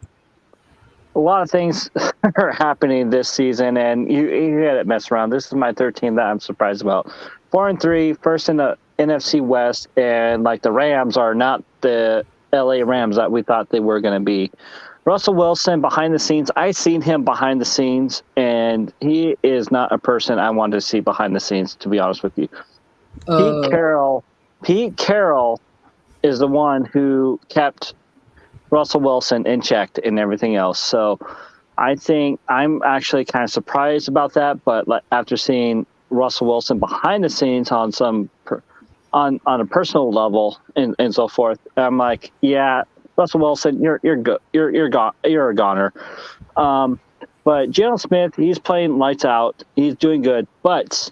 a lot of things are happening this season, and you had it mess around. This is my 3rd team that I'm surprised about. 4-3, first in the NFC West, and like the Rams are not the LA Rams that we thought they were going to be. Russell Wilson behind the scenes. I seen him behind the scenes, and he is not a person I wanted to see behind the scenes, to be honest with you. Pete Carroll is the one who kept Russell Wilson in check and everything else. So I think I'm actually kind of surprised about that, but after seeing Russell Wilson behind the scenes on on a personal level and so forth, I'm like, yeah, Russell Wilson, you're good, you're a goner. But Jalen Smith, he's playing lights out, he's doing good. But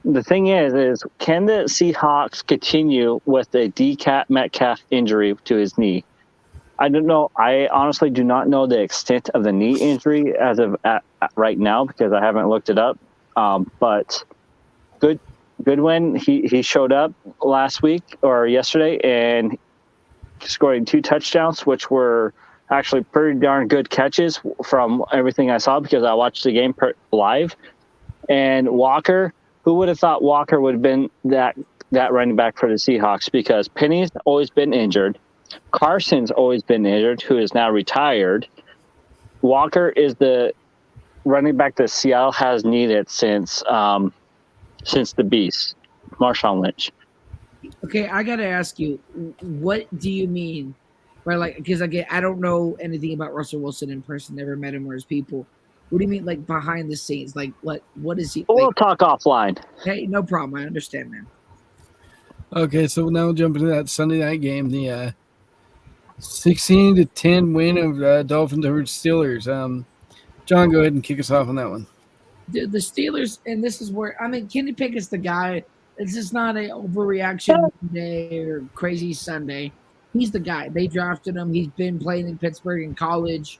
the thing is can the Seahawks continue with a Metcalf injury to his knee? I don't know. I honestly do not know the extent of the knee injury as of right now because I haven't looked it up. But Goodwin, he showed up last week or yesterday and scoring 2 touchdowns, which were actually pretty darn good catches from everything I saw because I watched the game live. And Walker, who would have thought Walker would have been that running back for the Seahawks because Penny's always been injured. Carson's always been injured, who is now retired. Walker is the running back that Seattle has needed since the Beast, Marshawn Lynch. Okay, I gotta ask you, what do you mean? Right, like, because again, I don't know anything about Russell Wilson in person. Never met him or his people. What do you mean, like behind the scenes? Like, what is he? We'll Like, talk offline. hey, no problem. I understand, man. Okay, so now we'll jump into that Sunday night game, the 16-10 win of Dolphins over Steelers. John, go ahead and kick us off on that one. The Steelers, and this is where Kenny Pickett's the guy. This is not an overreaction day or crazy Sunday. He's the guy. They drafted him. He's been playing in Pittsburgh in college.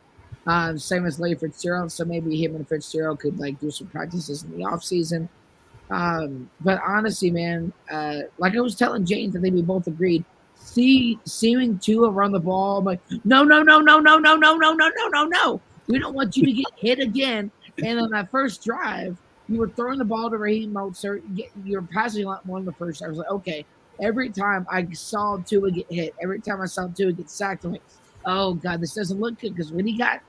Same as Larry Fitzgerald. So maybe him and Fitzgerald could like do some practices in the offseason. But honestly, man, like I was telling James, I think we both agreed. Seeing Tua run the ball, I'm like, no. We don't want you to get hit again. And on that first drive, you were throwing the ball to Raheem Mostert. You were passing a lot more in the first. I was like, okay. Every time I saw Tua get hit, every time I saw Tua get sacked, I'm like, oh, God, this doesn't look good. Because when he got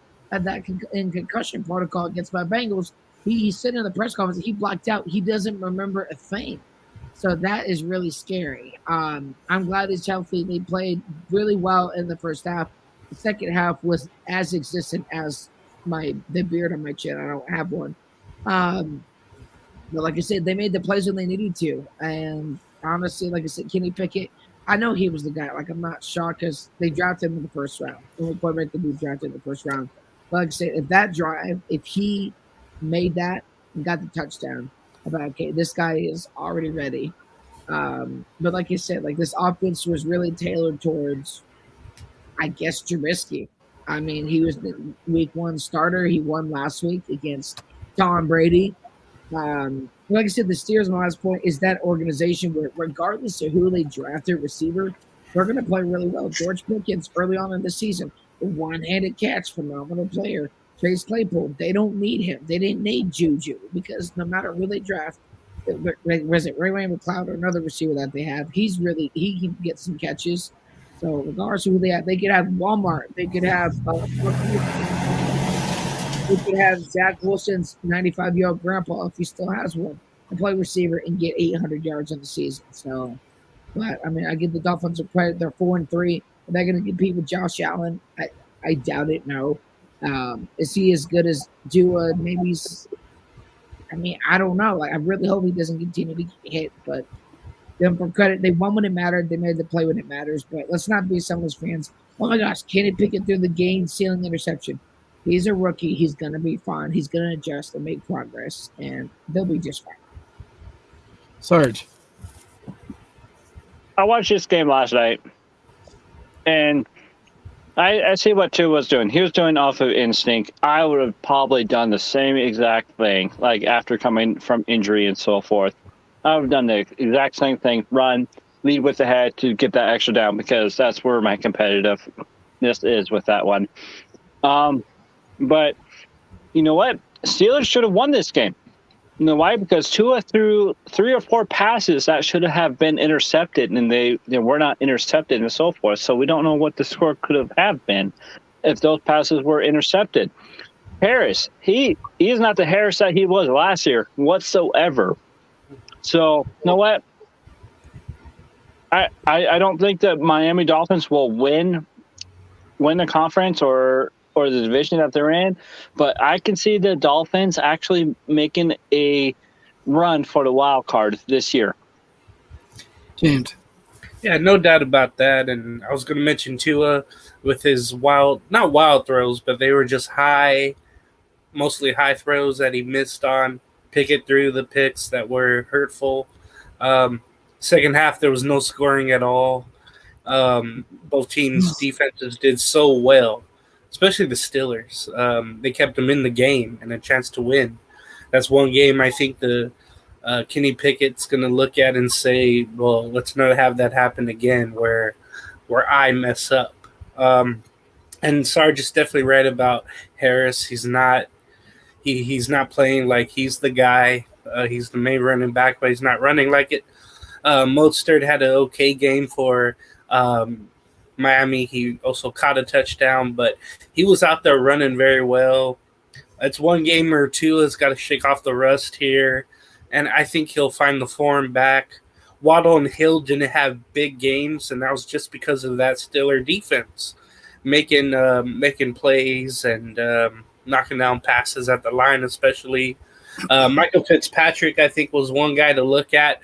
in concussion protocol against my Bengals, he said in the press conference, he blacked out. He doesn't remember a thing. So that is really scary. I'm glad he's healthy. They played really well in the first half. The second half was as existent as the beard on my chin. I don't have one. But like I said, they made the plays when they needed to. And honestly, like I said, Kenny Pickett, I know he was the guy. Like, I'm not shocked because they drafted him in the first round. The only quarterback to be drafted in the first round. But like I said, if that drive, if he made that and got the touchdown, about, okay, this guy is already ready. But like you said, like this offense was really tailored towards, I guess, Trubisky. I mean, he was the week 1 starter. He won last week against Tom Brady. Like I said, the Steelers, my last point, is that organization where regardless of who they drafted receiver, they're going to play really well. George Pickens, early on in the season, one-handed catch, phenomenal player. Chase Claypool, they don't need him. They didn't need Juju because no matter who they draft, was it Ray McLeod or another receiver that they have, he can get some catches. So regardless of who they have, they could have Walmart. They could have Zach Wilson's 95-year-old grandpa if he still has one and play receiver and get 800 yards in the season. So, but I mean, I give the Dolphins a credit. They're 4-3. Are they going to compete with Josh Allen? I doubt it. No. Is he as good as Tua? Maybe. I don't know. Like, I really hope he doesn't continue to get hit. But them for credit, they won when it mattered. They made the play when it matters. But let's not be some of those fans. Oh my gosh, Kenny Pickett threw the game-sealing interception. He's a rookie. He's going to be fine. He's going to adjust and make progress, and they'll be just fine. Sarge. I watched this game last night, and I see what Tua was doing. He was doing off of instinct. I would have probably done the same exact thing, like after coming from injury and so forth. I would have done the exact same thing, run, lead with the head to get that extra down because that's where my competitiveness is with that one. But you know what? Steelers should have won this game. You know why? Because Tua threw 3 or 4 passes that should have been intercepted, and they were not intercepted and so forth. So we don't know what the score could have been if those passes were intercepted. Harris, he is not the Harris that he was last year whatsoever. So you know what? I don't think that Miami Dolphins will win the conference or or the division that they're in, but I can see the Dolphins actually making a run for the wild card this year. James. Yeah, no doubt about that. And I was going to mention Tua with his not wild throws, but they were just mostly high throws that he missed on. Pickett threw the picks that were hurtful. Second half, there was no scoring at all. Both teams' defenses did so well, especially the Steelers. They kept them in the game and a chance to win. That's one game I think the Kenny Pickett's going to look at and say, well, let's not have that happen again where I mess up. And Sarge is definitely right about Harris. He's not playing like he's the guy. He's the main running back, but he's not running like it. Mostert had an okay game for Miami. He also caught a touchdown, but he was out there running very well. It's one game or two that's got to shake off the rust here, and I think he'll find the form back. Waddle and Hill didn't have big games, and that was just because of that Steeler defense making plays and knocking down passes at the line, especially. Michael Fitzpatrick, I think, was one guy to look at.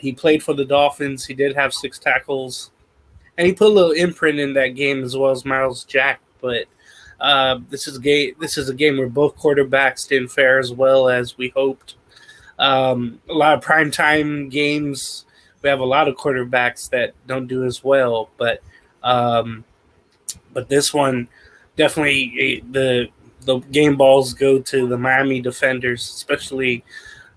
He played for the Dolphins. He did have 6 tackles, and he put a little imprint in that game as well as Miles Jack. But this is a game where both quarterbacks didn't fare as well as we hoped. A lot of primetime games, we have a lot of quarterbacks that don't do as well. But this one, definitely the game balls go to the Miami defenders, especially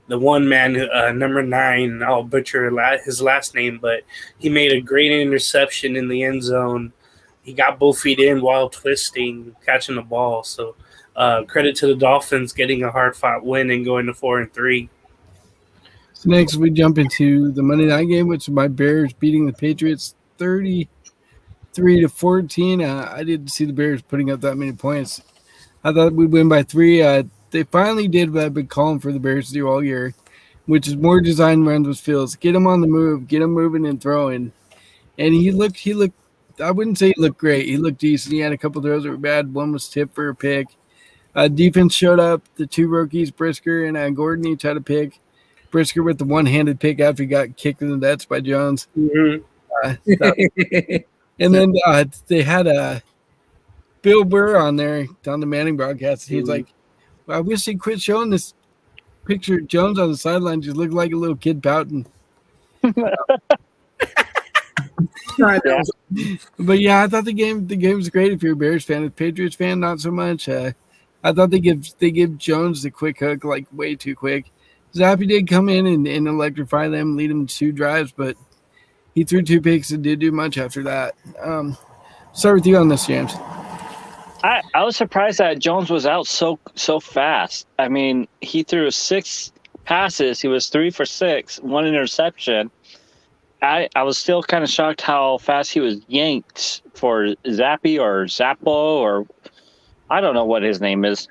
the one man, number 9. I'll butcher his last name, but he made a great interception in the end zone. He got both feet in while twisting, catching the ball. So credit to the Dolphins getting a hard-fought win and going to 4-3. So next we jump into the Monday night game, which is my Bears beating the Patriots 33-14. I didn't see the Bears putting up that many points. I thought we'd win by 3. They finally did what I've been calling for the Bears to do all year, which is more design runs with Fields. Get him on the move, get him moving and throwing. And he looked, I wouldn't say he looked great. He looked decent. He had a couple throws that were bad. One was tipped for a pick. Defense showed up. The 2 rookies, Brisker and Gordon, each had a pick. Brisker with the one-handed pick after he got kicked in the nuts by Jones. Mm-hmm. And then they had Bill Burr on there on the Manning broadcast. He's like, well, I wish they quit showing this picture of Jones on the sideline. Just looked like a little kid pouting. But yeah, I thought the game was great if you're a Bears fan. If Patriots fan, not so much. I thought they give Jones the quick hook, like way too quick. Zappy did come in and electrify them, lead them to 2 drives, but he threw 2 picks and didn't do much after that. Start with you on this, James. I was surprised that Jones was out so fast. I mean, he threw 6 passes. He was 3 for 6, 1 interception. I was still kind of shocked how fast he was yanked for Zappy or Zappo, or I don't know what his name is.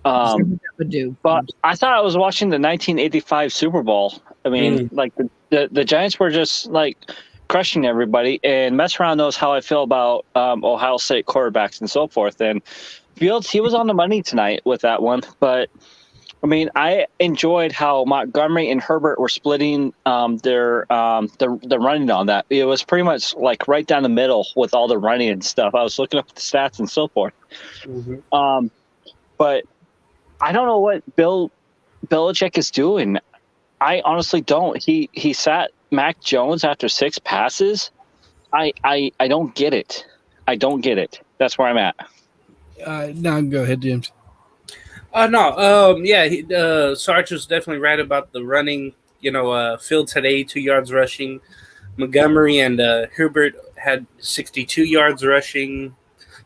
But I thought I was watching the 1985 Super Bowl. I mean, like the Giants were just like crushing everybody, and Messaround knows how I feel about Ohio State quarterbacks and so forth. And Fields, he was on the money tonight with that one. But I mean, I enjoyed how Montgomery and Herbert were splitting the running on that. It was pretty much like right down the middle with all the running and stuff. I was looking up the stats and so forth. Mm-hmm. But I don't know what Bill Belichick is doing. I honestly don't. He sat Mac Jones after 6 passes. I don't get it. I don't get it. That's where I'm at. Now go ahead, James. Sarge was definitely right about the running. Fields had 82 yards rushing. Montgomery and Herbert had 62 yards rushing.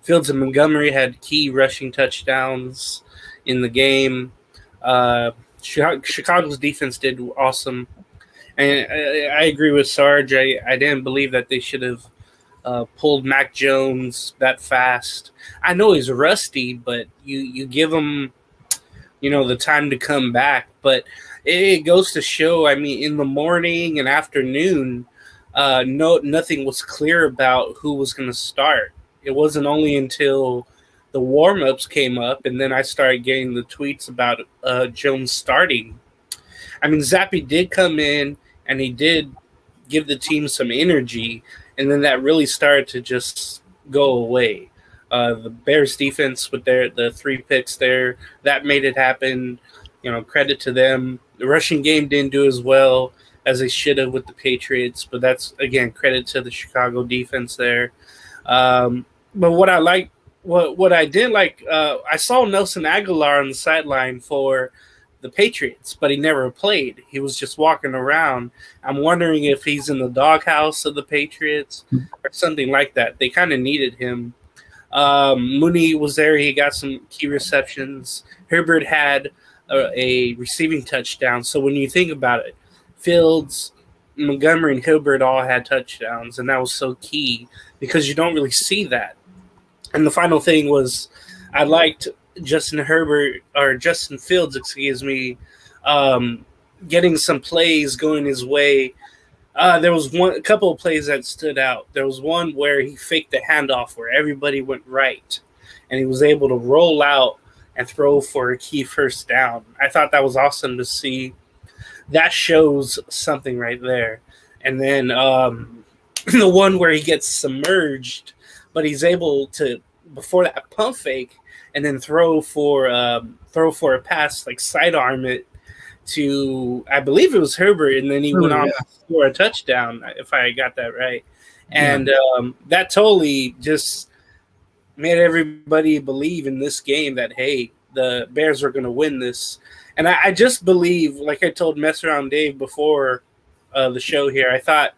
Fields and Montgomery had key rushing touchdowns in the game. Chicago's defense did awesome. And I agree with Sarge. I didn't believe that they should have pulled Mac Jones that fast. I know he's rusty, but you give him, the time to come back. But it goes to show, I mean, in the morning and afternoon, nothing was clear about who was going to start. It wasn't only until the warm-ups came up, and then I started getting the tweets about Jones starting. I mean, Zappy did come in, and he did give the team some energy, and then that really started to just go away. The Bears defense with the 3 picks there, that made it happen. Credit to them. The rushing game didn't do as well as they should have with the Patriots, but that's, again, credit to the Chicago defense there. But what I did like, I saw Nelson Aguilar on the sideline for the Patriots, but he never played. He was just walking around. I'm wondering if he's in the doghouse of the Patriots or something like that. They kind of needed him. Mooney was there. He got some key receptions. Herbert had a receiving touchdown. So when you think about it, Fields, Montgomery, and Hilbert all had touchdowns, and that was so key because you don't really see that. And the final thing was, I liked Justin Fields, getting some plays going his way. There was a couple of plays that stood out. There was one where he faked the handoff where everybody went right, and he was able to roll out and throw for a key first down. I thought that was awesome to see. That shows something right there. And then the one where he gets submerged, but he's able to, before that, pump fake and then throw for a pass, like sidearm it to, I believe it was Herbert, and then he went on to score a touchdown, if I got that right. And that totally just made everybody believe in this game that, hey, the Bears are going to win this. And I just believe, like I told Messaround Dave before the show here, I thought,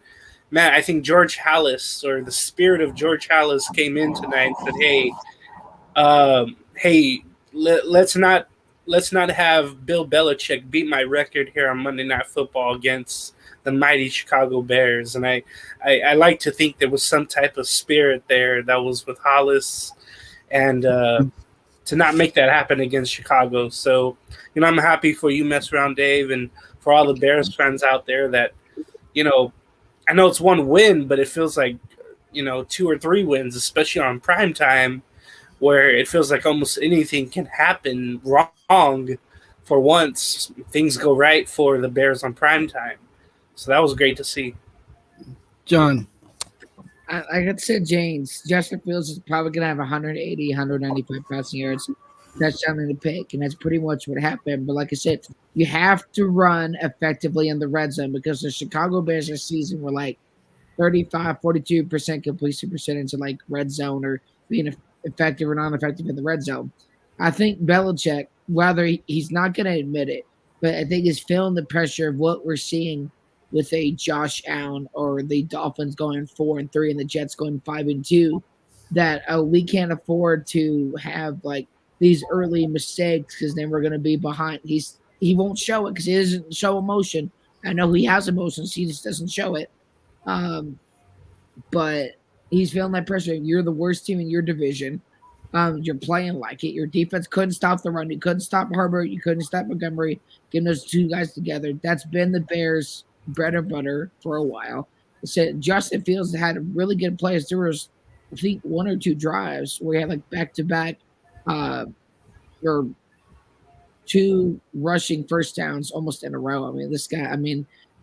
man, I think George Halas, or the spirit of George Halas, came in tonight and said, hey, let's not have Bill Belichick beat my record here on Monday Night Football against the mighty Chicago Bears. And I like to think there was some type of spirit there that was with Halas, and to not make that happen against Chicago. So, I'm happy for you, Messaround Dave, and for all the Bears fans out there that, I know it's one win, but it feels like, 2 or 3 wins, especially on prime time, where it feels like almost anything can happen wrong. For once, things go right for the Bears on prime time. So that was great to see. John. Like I said, James, Justin Fields is probably going to have 180, 195 passing yards, touchdown and a pick, and that's pretty much what happened. But like I said, you have to run effectively in the red zone, because the Chicago Bears this season were like 35, 42% completion percentage in like red zone, or being effective or non-effective in the red zone. I think Belichick, whether he's not going to admit it, but I think he's feeling the pressure of what we're seeing with a Josh Allen, or the Dolphins going 4-3 and the Jets going 5-2, that we can't afford to have like these early mistakes, because then we're going to be behind. He won't show it because he doesn't show emotion. I know he has emotions, he just doesn't show it. But he's feeling that pressure. You're the worst team in your division. You're playing like it. Your defense couldn't stop the run. You couldn't stop Herbert. You couldn't stop Montgomery. Getting those 2 guys together, that's been the Bears' bread and butter for a while. Said Justin Fields had really good plays. There was, I think, 1 or 2 drives where he had like back-to-back or 2 rushing first downs almost in a row. I mean, this guy,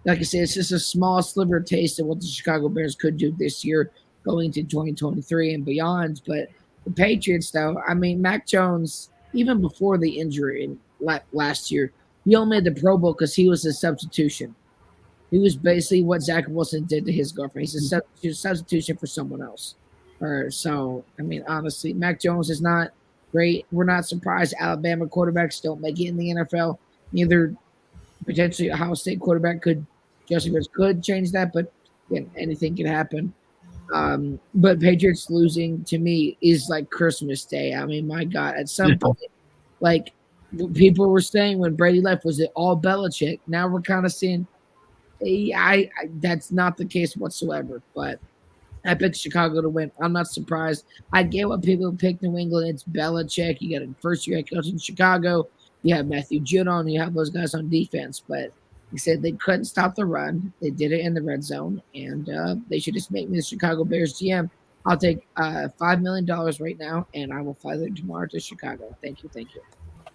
like I said, it's just a small sliver taste of what the Chicago Bears could do this year going to 2023 and beyond. But the Patriots, though, Mac Jones, even before the injury last year, he only made the Pro Bowl because he was a substitution. He was basically what Zach Wilson did to his girlfriend. He's a substitution for someone else. Honestly, Mac Jones is not great. We're not surprised Alabama quarterbacks don't make it in the NFL. Neither potentially Ohio State quarterback Justin Fields could change that, but again, anything can happen. But Patriots losing to me is like Christmas Day. My God, at some point, like people were saying when Brady left, was it all Belichick? Now we're kind of seeing, that's not the case whatsoever. But I picked Chicago to win. I'm not surprised. I get what people pick New England. It's Belichick. You got a first-year head coach in Chicago. You have Matthew Judon. You have those guys on defense. But he said they couldn't stop the run. They did it in the red zone, and they should just make me the Chicago Bears GM. I'll take $5 million right now, and I will fly there tomorrow to Chicago. Thank you.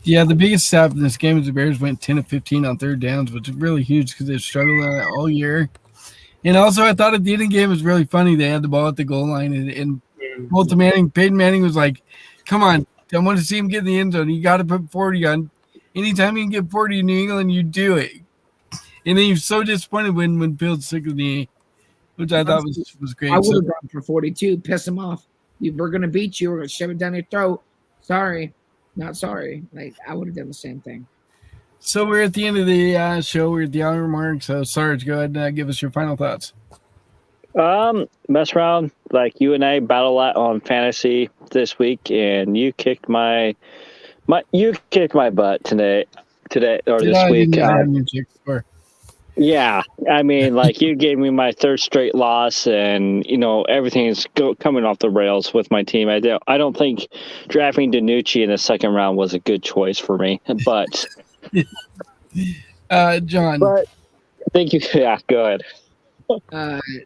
Yeah, the biggest stop in this game is the Bears went 10 of 15 on third downs, which is really huge because they've struggled on that all year. And also, I thought at the end of the game was really funny. They had the ball at the goal line, and Peyton Manning was like, "Come on, I want to see him get in the end zone. You got to put 40 on. Anytime you can get 40 in New England, you do it." And then he was so disappointed when Fields took the knee, which I thought was great. I would have gone for 42, piss him off. We're going to beat you. We're going to shove it down your throat. Sorry. Not sorry. Like, I would have done the same thing. So we're at the end of the show. We're at the hour mark. So, Sarge, go ahead and give us your final thoughts. Messaround, like you and I battle a lot on fantasy this week, and you kicked my butt today or this week. Yeah, I mean, like you gave me my third straight loss, and everything is coming off the rails with my team. I don't think drafting DiNucci in the second round was a good choice for me, but John. But thank you. Yeah, go ahead.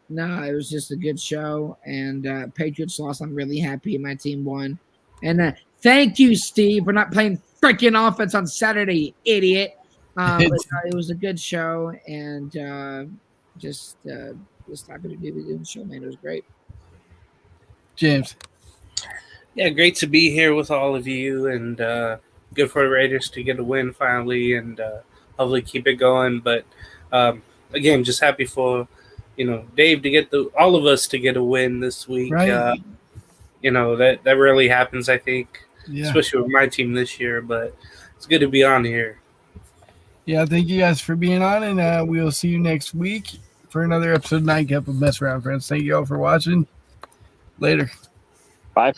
No, it was just a good show, and Patriots lost. I'm really happy my team won, and thank you, Steve, for not playing freaking offense on Saturday, you idiot. But, it was a good show, and just happy to be doing the show, man. It was great. James. Yeah, great to be here with all of you, and good for the Raiders to get a win finally, and hopefully keep it going. But again, just happy for Dave to get all of us to get a win this week. Right. That rarely happens, I think, yeah. Especially with my team this year. But it's good to be on here. Yeah, thank you guys for being on, and we'll see you next week for another episode of Nightcap of Messaround, friends. Thank you all for watching. Later.